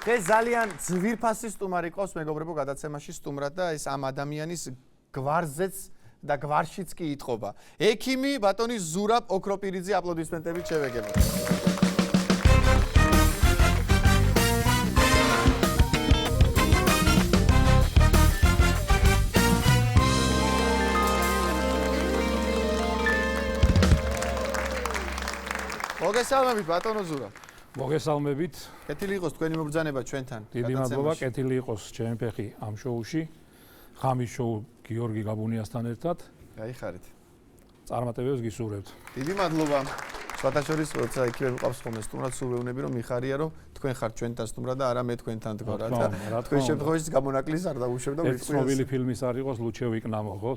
დღეს ძალიან ძვირფასი სტუმარი ყავს მეგობრებო გადაცემაში სტუმრად და ეს ამ ადამიანის გვარზეც და გვარშიც კი იტყობა. ექიმი ბატონი ზურაბ ოქროპირიძე აპლოდისმენტებით შევეგებოთ. მოგესალმებით ბატონო ზურაბ. მოგესალმებით. კეთილი იყოს თქვენი მობრძანება ჩვენთან. დიდი მადლობა, კეთილი იყოს ჩემი ფეხი ამ შოუში. ღამის შოუ გიორგი გაბუნიასთან ერთად. გაიხარით. წარმატებებს გისურვებთ. დიდი მადლობა. სხვათაშორის როცა იქ ვიყავს ხოლმე სტუმრად, სულ ვეუბნები რომ მიხარია რომ თქვენ ხართ ჩვენთან სტუმრად და არა მე თქვენთან თქვა რა. თქვენ შემთხვევაში გამონაკლისს არ დაუშვებ და ეს ცნობილი ფილმის არ იყოს ლუჩევი კნამო, ხო?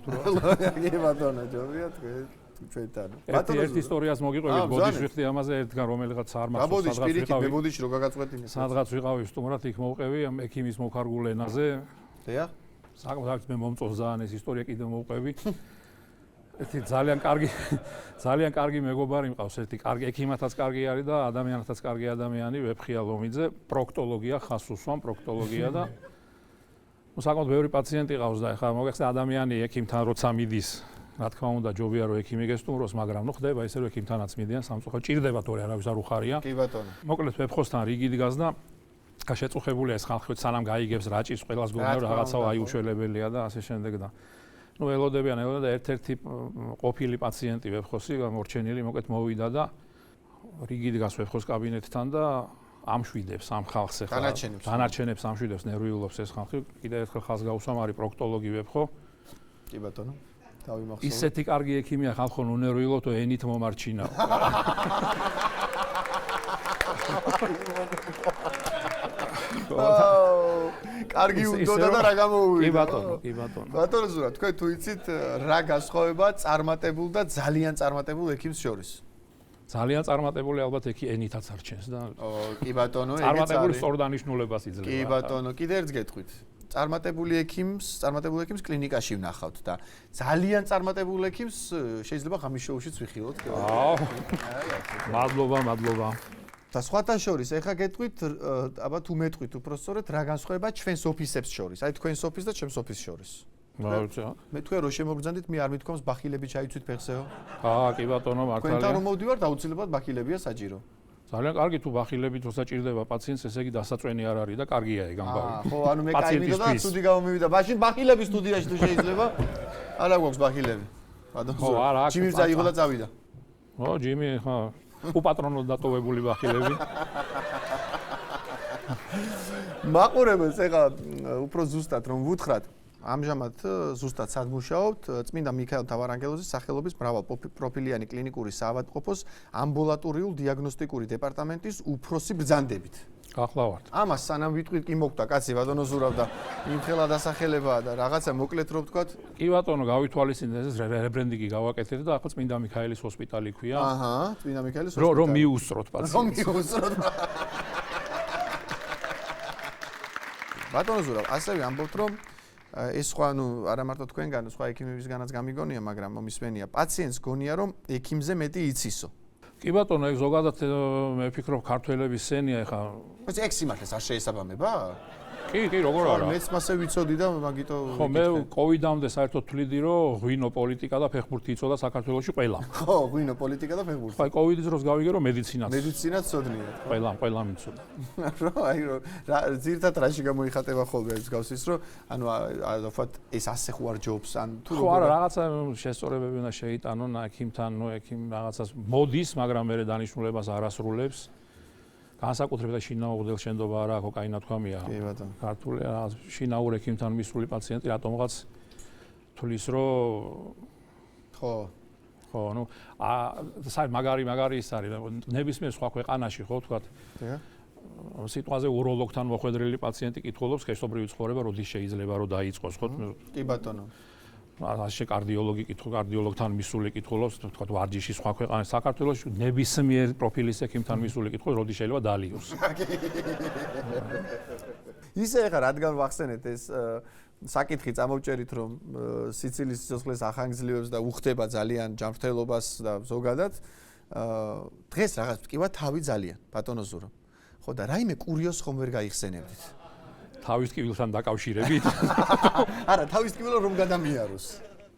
კი ბატონო, ჯობია თქვენ. ჩვენთან. ერთ ისტორიას მოგიყვებით, ბოდიში ვიხდი ამაზე ერთგან რომელიღაც არ მახსოვს სადღაც ვიყავი. ბოდიში რო გაგაწყვეტინე. სადღაც ვიყავი სტუმრად, იქ მოვყევი ამ ექიმის მოხარგულ ენაზე. დიახ. საკმაოდ მე მომწონს ძალიან ეს ისტორია კიდევ მოვყევი. ერთი ძალიან კარგი მეგობარი მყავს, ერთი კარგი ექიმათაც კარგი არის და ადამიანთაც კარგი ადამიანი, ვეფხია ლომიძე, პროქტოლოგია ხას უსვამ, პროქტოლოგია და საკმაოდ ბევრი პაციენტი ყავს და ეხლა მოგეხსენე ადამიანი ექიმთან როცა მიდის რა თქმა უნდა ჯობია რომ ექიმი გესტუმროს, მაგრამ ნუ ხდება ისე რომ ექიმთანაც მიდიან სამწუხაროდ ჭირდება თორე არავის არ უხარია. კი ბატონო. მოკლედ ვეფხოსთან რიგი დგას და შეწუხებულია ეს ხალხი სანამ გაიგებს რა ჭირს ყველას გონია რომ რაღაცა აიუშველებელია და ასე შემდეგ და ნუ ელოდებიან და ერთ-ერთი ყოფილი პაციენტი ვეფხოსი გამორჩენილი მოკლედ მოვიდა და რიგი დგას ვეფხოს კაბინეტთან და ამშვიდებს ამ ხალხს ეხლა დანარჩენებს ამშვიდებს ნერვიულობს ეს ხალხი კიდევ ერთხელ ხალხს გაუსვამ არის პროქტოლოგი ვეფხო. კი ბატონო. ისეთი კარგი ექიმია ხალხო ნუ ნერვიულობ და ენით მომარჩინა. კარგი უნდა და რა გამოუვიდა. კი ბატონო, კი ბატონო. ბატონო ზურაბ, თქვენ თუ იცით რა გასხოვება წარმატებულ და ძალიან წარმატებულ ექიმს შორის? ძალიან წარმატებული ალბათ ენითაც არჩენს და კი ბატონო, ეგეც არის. წარმატებული სწორდანიშნულებას იძლევა. კი ბატონო, კიდე ერთ გეტყვით. წარმატებულ ექიმს კლინიკაში ვნახავთ და ძალიან წარმატებულ ექიმს შეიძლება ღამის შოუშიც ვიხილოთ. მადლობა. და სხვათა შორის ეხა გეტყვით, აბა თუ მეტყვით უბრალოდ რა განსხვავება ჩვენს ოფისებს შორის, აი თქვენს ოფისს და ჩემს ოფისს შორის. მე თქვენ რო შემოგბრძანდით, მე არ მithქვამს ბახილები ჩაიცვით ფეხზეო. კი ბატონო, მართალია. თქვენთან რომ მოვდივართ, აუცილებლად ბახილებია საჭირო. ძალიან კარგი თუ ბახილებით როცა ჭირდება პაციენტს, ესე იგი დასაწვენი არ არის და კარგია ეგ ამბავი. ხო, ანუ მე კაი და ცუდი გამომივიდა. მაშინ ბახილები სტუდიაში თუ შეიძლება, არა გვაქვს ბახილები. ბატონო. ხო, არა, აქ. ჯიმი წაიღო და წავიდა. ხო, ჯიმი, ხო. უპატრონოდ დატოვებული ბახილები. მაყურებელს ეხლა უფრო ზუსტად რომ ვუთხრათ, ამჟამად ზუსტად სად მუშაობთ წმინდა მიქაელ თავარანგელოზის სახელობის მრავალ პროფილიანი კლინიკური საავადმყოფოს ამბულატორიულ დიაგნოსტიკური დეპარტამენტის უფროსი ბრძანდებით. გახლავართ. ამას სანამ ვიტყვით კი მოკვდა კაცი ბატონო ზურაბ და იმხელა დასახელებაა და რაღაცა მოკლედ რო ვთქვათ. კი ბატონო, გავითვალისწინეთ ეს რებრენდინგი გავაკეთეთ და ახლა წმინდა მიქაელის ჰოსპიტალი ქვია. წმინდა მიქაელის ჰოსპიტალი. რომ მიუსწროთ პაციენტს. ბატონო ზურაბ, ასევე ამბობთ რომ ეს სხვა არა მარტო თქვენგან, სხვა ექიმებისგანაც გამიგონია, მაგრამ მომისმენია პაციენტს გონია რომ ექიმზე მეტი იცისო. კი ბატონო, ეგ ზოგადად მე ვფიქრობ ქართველების სენია ეხა. ეგ სიმართლეს არ შეესაბამება? კი, როგორ არა. მეც მასე ვიცოდი და მაგიტო ხო, მე კოვიდამდე საერთოდ თვლიდი რომ ღვინო პოლიტიკა და ფეხბურთი იცოდა საქართველოში ყველამ. ხო, ღვინო პოლიტიკა და ფეხბურთი. ხო, კოვიდის დროს გავიგე რომ მედიცინაც ცოდნიათ. ყველამ იცოდა. რა ძირთად რაში გამოიხატება ხოლმე ეს გავსის რომ ანუ ალბათ ეს ასე ხო არ ჯობს ან თუ ხო არა რაღაცა შესწორებები უნდა შეიტანონ ექიმთან, ექიმ რაღაცას მოდის, მაგრამ მე დანიშნულებას არ ასრულებს. განსაკუთრებით შინაურ შენდობა არა კოკაინა თქვამია. კი ბატონო. ქართული შინაურ ექიმთან მისული პაციენტი რატომღაც თulis რომ ხო, ნუ მაგარი ის არის ნებისმიერ სხვა ქვეყანაში ხო თქვათ. სიტყვაზე უროლოგთან მოხვედრილი პაციენტი კითხულობს კეშობრივი ცხოვრება როდის შეიძლება რომ დაიწყოს ხო? კი ბატონო. ასე კარდიოლოგთან მისული კითხულობს, თქვა ვარჯიში სხვა ქვეყანაში, საქართველოში ნებისმიერ პროფილის ექიმთან მისული კითხულობს, როდის შეიძლება დალიოს. ისე ახლა რადგან ვახსენეთ ეს საკითხი წამოვჭერით რომ სიცილის სიცოცხლეს ახანგრძლივებს და უხდება ძალიან ჯანმრთელობას და ზოგადად დღეს რაღაც ვტკივა თავი ძალიან ბატონო ზურაბ. ხო და რაიმე კურიოზს ხომ ვერ გაიხსენებდით? თავის ტკივილთან დაკავშირებით. არა, თავის ტკივილო რომ გადამიაროს.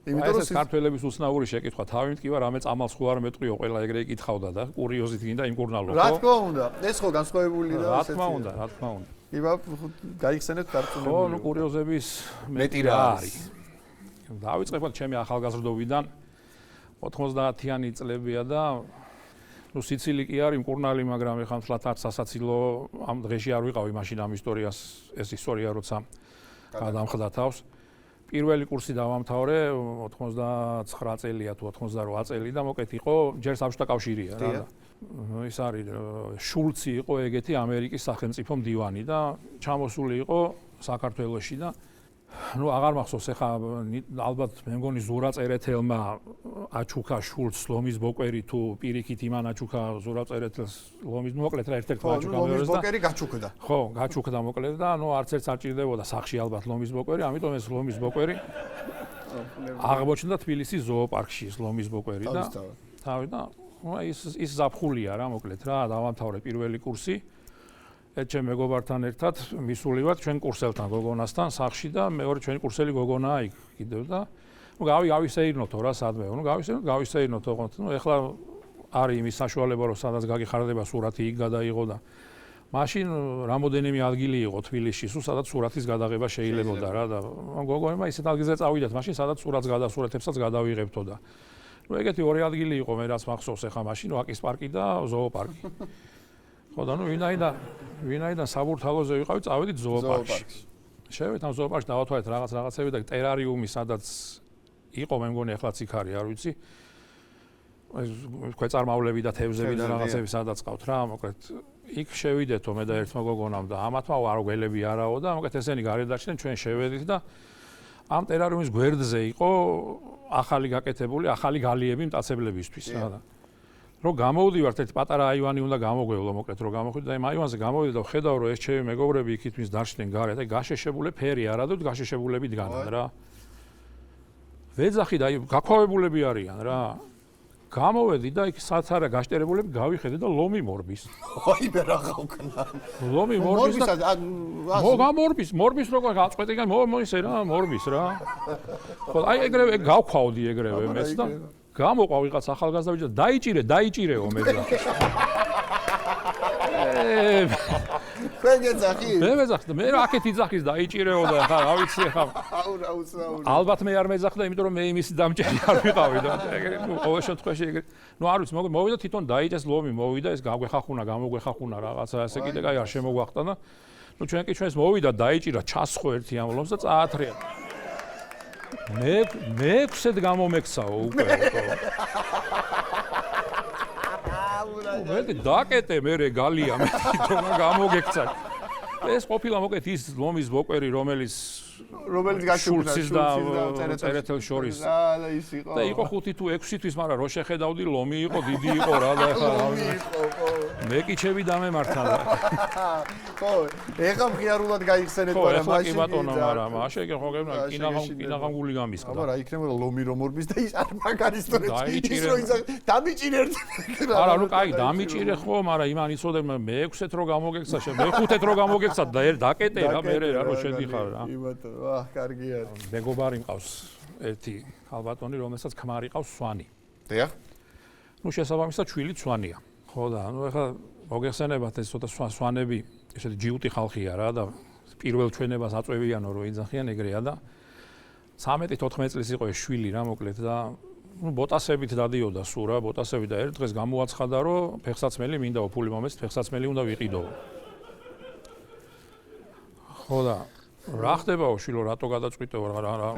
იმიტომ რომ ქართველების უცნაური შეკითხვა თავი მტკივა რამე წამალს ხო არ მეტყვიო ყველა ეგრე იკითხავდა და კურიოზით გინდა იმკურნალო ხო? რა თქმა უნდა, ეს ხო განსხვავებული და რა თქმა უნდა, რა თქმა უნდა. იბა გაიხსენებთ დარწმუნებული. ხო, ნუ კურიოზების მეტი რა არის. დავიწყებთ ჩემი ახალგაზრდობიდან 90-იანი წლებია და ნუ სიცილი კი არის მკურნალი, მაგრამ ეხლა თლათაც სასაცილო ამ დღეში არ ვიყავი მაშინ ამ ისტორიას, ეს ისტორია როცა გადამხდა თავს. პირველი კურსი დავამთავრე 99 წელია თუ 98 წელი და მოკეთ იყო ჯერ საბჭოთა კავშირია რა. ის არის შულცი იყო ეგეთი ამერიკის სახელმწიფო მდივანი და ჩამოსული იყო საქართველოში და ну აღარ მახსოვს ეხა ალბათ მე მგონი ზურა წერეთელმა აჩუქა შულც ლომის ბოკვერი თუ პირიქით იმან აჩუქა ზურა წერეთელს ლომის მოკლედ რა ერთ-ერთი აჩუქა ლომის ბოკვერი გაჩუქდა ხო გაჩუქდა მოკლედ და ну არც ერთს არ ჭირდებოდა სახში ალბათ ლომის ბოკვერი ამიტომ ეს ლომის ბოკვერი აღმოჩნდა თბილისის ზოოპარკში ეს ლომის ბოკვერი და თავი და ის ზაფხულია რა მოკლედ რა დავამთავრე პირველი კურსი ეს ჩემ მეგობართან ერთად მისულივად ჩვენ კურსელთან გოგონასთან სახში და მეორე ჩვენი კურსელი გოგონაა იქ კიდევ და ნუ გავისეირნოთო რა სადმე ნუ გავისეირნოთო ნუ ეხლა არის იმის საშუალება რომ სადაც გაგიხარდება სურათი იქ გადაიღო და მაშინ რამოდენიმე ადგილი იყო თბილისში სულ სადაც სურათის გადაღება შეიძლებოდა რა და გოგონებმა ისეთ ადგილზე წავიდათ მაშინ სადაც სურათს გადასურათებსაც გადავიღებთო და ნუ ეგეთი ორი ადგილი იყო მე რაც მახსოვს ეხლა მაშინ ვაკის პარკი და ზოოპარკი ხო და ნუ ვინაიდან საბურთალოზე ვიყავი, წავედით ზოოპარკში. შევედით ამ ზოოპარკში დავათვალეთ რაღაცები და ტერარიუმი სადაც იყო, მე მგონი ახლაც იქ არის, არ ვიცი. ეს ქვეწარმავლები და თევზები და რაღაცები სადაც ყავთ რა, მოკლედ იქ შევიდეთო მე და ერთმა გოგონამ და ამათმა არ გველები არაო და მოკლედ ესენი გარეთ დარჩნენ, ჩვენ შევედით და ამ ტერარიუმის გვერდზე იყო ახალი გაკეთებული, ახალი გალიები მტაცებლებისთვის რა და რო გამოვდივართ ერთ პატარა აივანი უნდა გამოგვევლო მოკლედ რო გამოხვიდე და იმ აივანზე გამოვიდე და ხედავ რომ ეს ჩემი მეგობრები იქით მის დარჩნენ გარეთ და გაშეშებული ფერი არადოდ გაშეშებულები დგანან რა ვეძახი და გაქვავებულები არიან რა გამოვედი და იქ სადაც არა გაშტერებულები გავიხედე და ლომი მორბის აი მე რა გავქნა ლომი მორბის და მორბის როგორ გაწყვეტიგან მოისე რა მორბის რა ხო აი ეგრევე გავქვავდი ეგრევე მეც და გამოყვა ვიღაც ახალგაზრდა და დაიჭირეო მე და თქვენ გეძახი? მე ვეძახი და მე რა აქეთ იძახის დაიჭირეო და ხა რა ვიცი ხა ალბათ მე არ მეძახდა იმიტომ რომ მე იმის დამჭერი არ ვიყავი და ნუ ყოველ შემთხვევაში ეგრე ნუ არ ვიცი მოვიდა თვითონ დაიჭეს ლომი მოვიდა ეს გამოგვეხახუნა რაღაცა ესე კიდე კაი არ შემოგვახტა და ნუ ჩვენ კი ჩვენს მოვიდა დაიჭირა ჩასხო ერთი ამ ლომს და წაათრია მეექვსედ გამომექცაო უკვე მე დაკეტე მე რეგალია მე თვითონ გამოგექცა ეს ყოფილა მოკეთ ის ლომის ბოკვერი რომელიც გაჩუქდა და წერეთელ შორის და ის იყო და იყო 5 თუ 6 თვის მაგრამ რო შეხედავდი ლომი იყო დიდი იყო რა და ეხლა მე კიჩები დამემართა და ხო ეხლა მხიარულად გაიხსენეთ მაგრამ მაშინ კი ბატონო მაგრამ მაშინ კი ხო კინაღამგული გამისკდა აბა რა იქნება ლომი რომ მორბის და ის არ მაგარი ისტორია ის რო დამიჭირე არა ნუ კაი დამიჭირე ხო მაგრამ იმან იცოდე მე 6-ეთ რო გამოგექცა მე 5-ეთ რო გამოგექცა და დაკეტე რა მე რა რო შედიხარ რა ვაჰ, კარგია. მეგობარი მყავს ერთი ქალბატონი, რომელსაც ქმარი ყავს სვანი. დიახ. ნუ შესაბამისად ჩვილი სვანია. ხო და ნუ ეხლა მოგეხსენებათ ეს ცოტა სვანები, ესეთი ჯიუტი ხალხია რა და პირველ ჩვენებას აწვევიანო რომ იძახიან ეგრეა და 13-14 წლის იყო ეს შვილი რა მოკლედ და ნუ ბოტასებით დადიოდა სულ რა, ბოტასები და ერთ დღეს გამოაცხადა რომ ფეხსაცმელი მინდაო ფული მომეც, ფეხსაცმელი უნდა ვიყიდო. ხო და რა ხდებაო შვილო რატო გადაწყვიტეო რა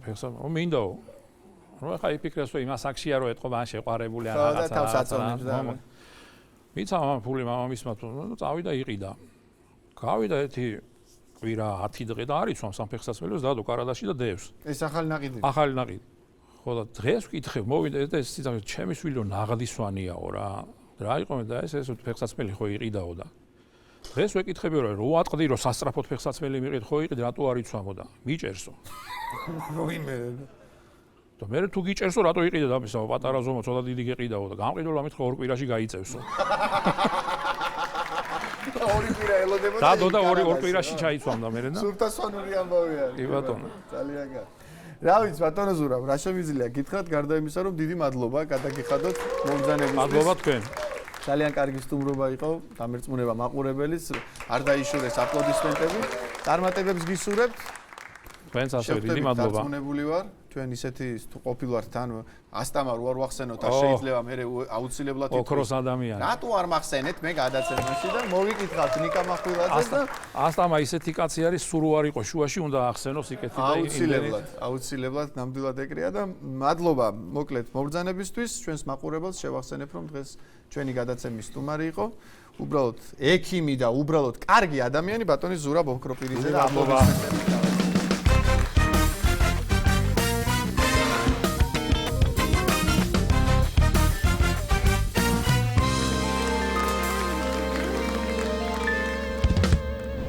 ფეხსაცმელი მინდაო რა ხა იფიქრეს რომ იმას აქშია რომ ეთყობა ან შეყარებული ან რაღაცა და თავს აწონებს და მიცა ფული მამამისმა ნუ წავიდა იყიდა გავიდა ერთი კვირა 10 დღე და არის სამ ფეხსაცმელს დადო კარადაში და დევს ეს ახალი ნაყიდი ხო და დღეს ვკითხე მოვიდა ეს ციტა ჩემი შვილო ნაღდი სვანიაო რა იყო და ეს ფეხსაცმელი ხო იყიდაო და დღეს ვეკითხები რომ რო ატყდი რომ სასწრაფოდ ფეხსაცმელი მიყიდ ხო იყიდ რატო არ იცვამო და მიჭერსო როიმე და მე თუ გიჭერსო რატო იყიდე და ამისაო პატარა ზომო ცოტა დიდი გეყიდაო და გამყიდო ამით ხო ორ კვირაში გაიწევსო ორი კვირა ელოდება დადო და ორი კვირაში ჩაიცვამდა მე და სურთასვანური ამბავი არის. კი ბატონო. ძალიან კარგი. რა ვიცი ბატონო ზურაბ, რა შემიძლია გითხრათ გარდა იმისა, რომ დიდი მადლობა გადაგიხადოთ მომბრძანებისთვის. მადლობა თქვენ. ძალიან კარგი სტუმრობა იყო, დამერწმუნება მაყურებელის, არ დაიშურეს აპლოდისმენტები. წარმატებებს გისურვებთ. თქვენც ასევე დიდი მადლობა. დარწმუნებული ვარ, თქვენ ისეთი ყოფილვართ თან ასტამარ უარ ვახსენოთ, არ შეიძლება მე აუცილებლად ითქვას. ოქროს ადამიანი. რატო არ მახსენეთ მე გადაცემაში და მოვიკითხავთ ნიკა მახვილაძეს და ასტამა ისეთი კაცი არის, სულ არ იყო შუაში, უნდა ახსენოს იქეთი და აუცილებლად ნამდვილად ეკრია და მადლობა მოკლედ მომბრძანებისთვის, ჩვენს მაყურებელს შევახსენებ რომ დღეს ჩვენი გადაცემის სტუმარი იყო უბრალოდ ექიმი და უბრალოდ კარგი ადამიანი ბატონი ზურაბ ოქროპირიძე და აპლოდისმენტები